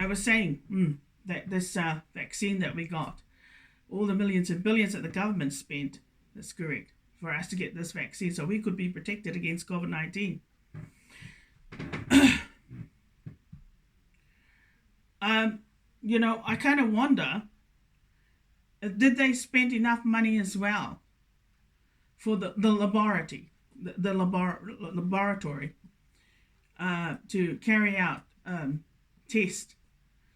I was saying that this vaccine that we got, all the millions and billions that the government spent, that's correct, for us to get this vaccine so we could be protected against COVID-19. I kind of wonder, did they spend enough money as well for the laboratory, laboratory to carry out tests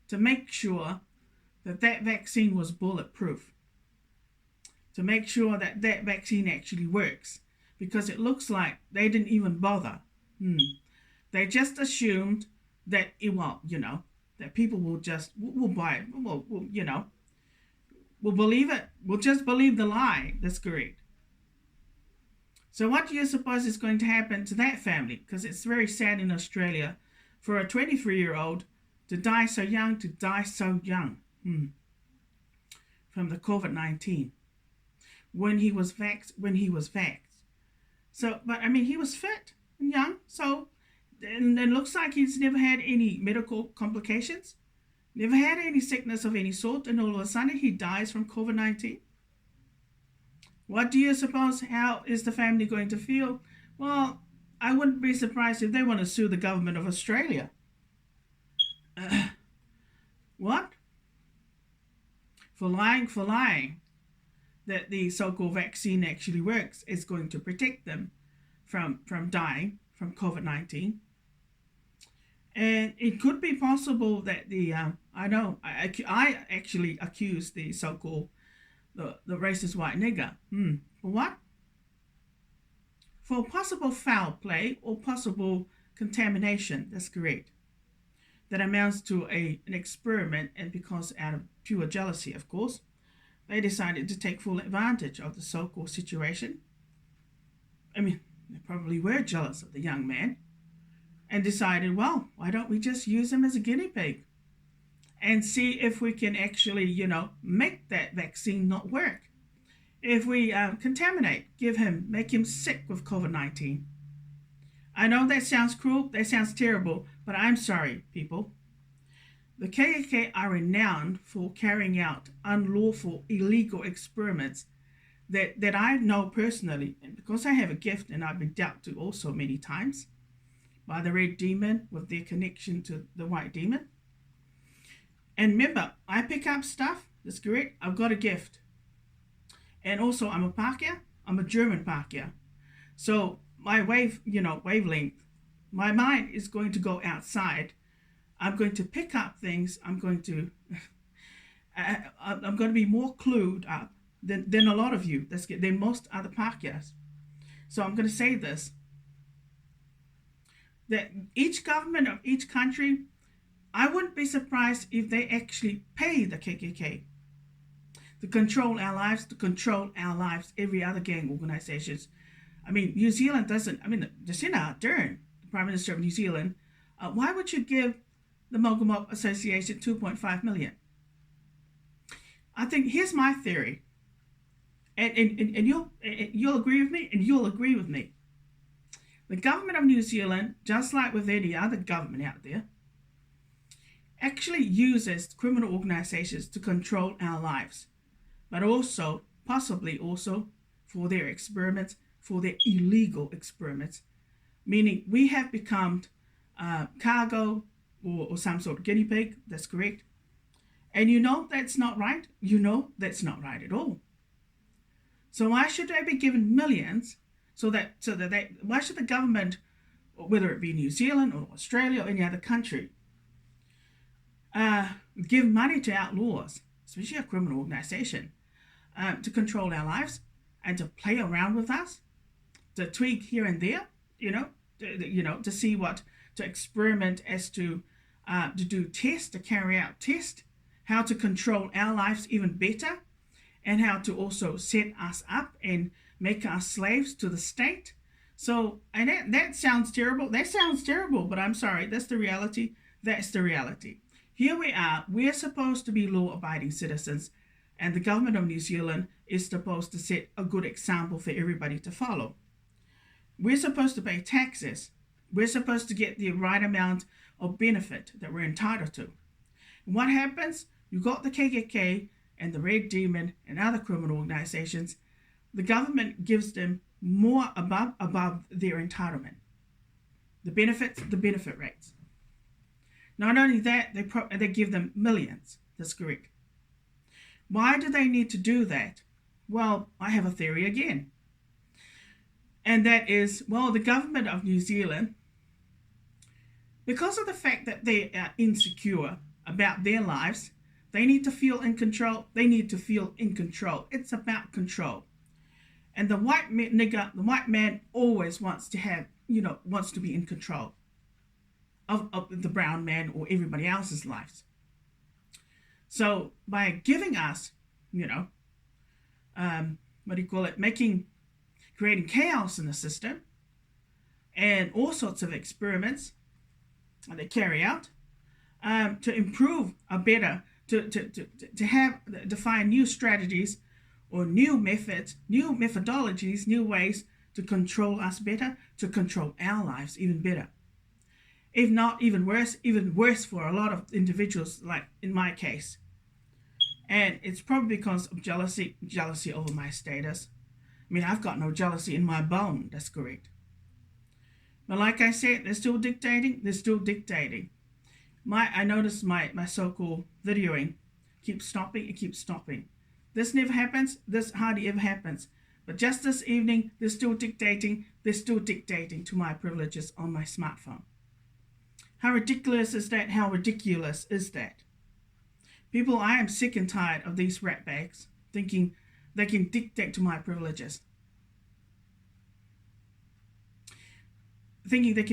to make sure that vaccine was bulletproof, to make sure that vaccine actually works, because it looks like they didn't even bother. They just assumed that that people will buy it, will believe it, will just believe the lie. That's correct. So what do you suppose is going to happen to that family? Because it's very sad in Australia for a 23-year-old to die so young, from the COVID-19 when he was vaxxed. So, but I mean, he was fit and young, so and it looks like he's never had any medical complications, never had any sickness of any sort, and all of a sudden he dies from COVID-19. What do you suppose, how is the family going to feel? Well, I wouldn't be surprised if they want to sue the government of Australia. What? For lying that the so-called vaccine actually works, is going to protect them from dying from COVID-19. And it could be possible that I actually accuse the so-called the racist white nigger. For what? For possible foul play or possible contamination. That's correct. That amounts to an experiment, and because out of pure jealousy, of course, they decided to take full advantage of the so-called situation. I mean, they probably were jealous of the young man and decided, well, why don't we just use him as a guinea pig and see if we can actually, make that vaccine not work. If we make him sick with COVID-19. I know that sounds cruel, that sounds terrible, but I'm sorry, people. The KKK are renowned for carrying out unlawful, illegal experiments that I know personally, and because I have a gift and I've been dealt to also many times by the red demon with their connection to the white demon. And remember, I pick up stuff, that's correct, I've got a gift. And also I'm a Pākehā, I'm a German Pākehā. So my wavelength, my mind is going to go outside. I'm going to pick up things. I'm going to be more clued up than a lot of you. Than most other Pākehās. So I'm going to say this, that each government of each country, I wouldn't be surprised if they actually pay the KKK to control our lives, every other gang organizations. I mean, New Zealand doesn't, Jacinda Ardern, the Prime Minister of New Zealand, why would you give the Mogulmob Association 2.5 million? I think, here's my theory, and you'll agree with me, and you'll agree with me. The government of New Zealand, just like with any other government out there, actually uses criminal organizations to control our lives, but also, possibly also, for their experiments, for their illegal experiments, meaning we have become cargo or some sort of guinea pig. That's correct. And that's not right. That's not right at all. So why should they be given millions why should the government, whether it be New Zealand or Australia or any other country, give money to outlaws, especially a criminal organization, to control our lives and to play around with us, to tweak here and there, to see to experiment as to do tests, to carry out tests, how to control our lives even better, and how to also set us up and make us slaves to the state. So, and that sounds terrible. That sounds terrible, but I'm sorry, that's the reality. That's the reality. Here we are. We're supposed to be law-abiding citizens, and the government of New Zealand is supposed to set a good example for everybody to follow. We're supposed to pay taxes. We're supposed to get the right amount of benefit that we're entitled to. What happens? You got the KKK and the Red Demon and other criminal organizations. The government gives them more above their entitlement. The benefits, the benefit rates. Not only that, they give them millions. That's correct. Why do they need to do that? Well, I have a theory again. And that is, well, the government of New Zealand, because of the fact that they are insecure about their lives, they need to feel in control. They need to feel in control. It's about control. And the white man always wants to have, wants to be in control of the brown man or everybody else's lives. So by giving us, creating chaos in the system and all sorts of experiments that they carry out to improve to find new strategies or new methods, new methodologies, new ways to control us better, to control our lives even better. If not even worse for a lot of individuals, like in my case. And it's probably because of jealousy over my status. I mean, I've got no jealousy in my bone, that's correct. But like I said, they're still dictating. I noticed my so-called videoing keeps stopping. This never happens, this hardly ever happens. But just this evening, they're still dictating to my privileges on my smartphone. How ridiculous is that? How ridiculous is that? People, I am sick and tired of these ratbags thinking they can dictate to my privileges. Thinking they can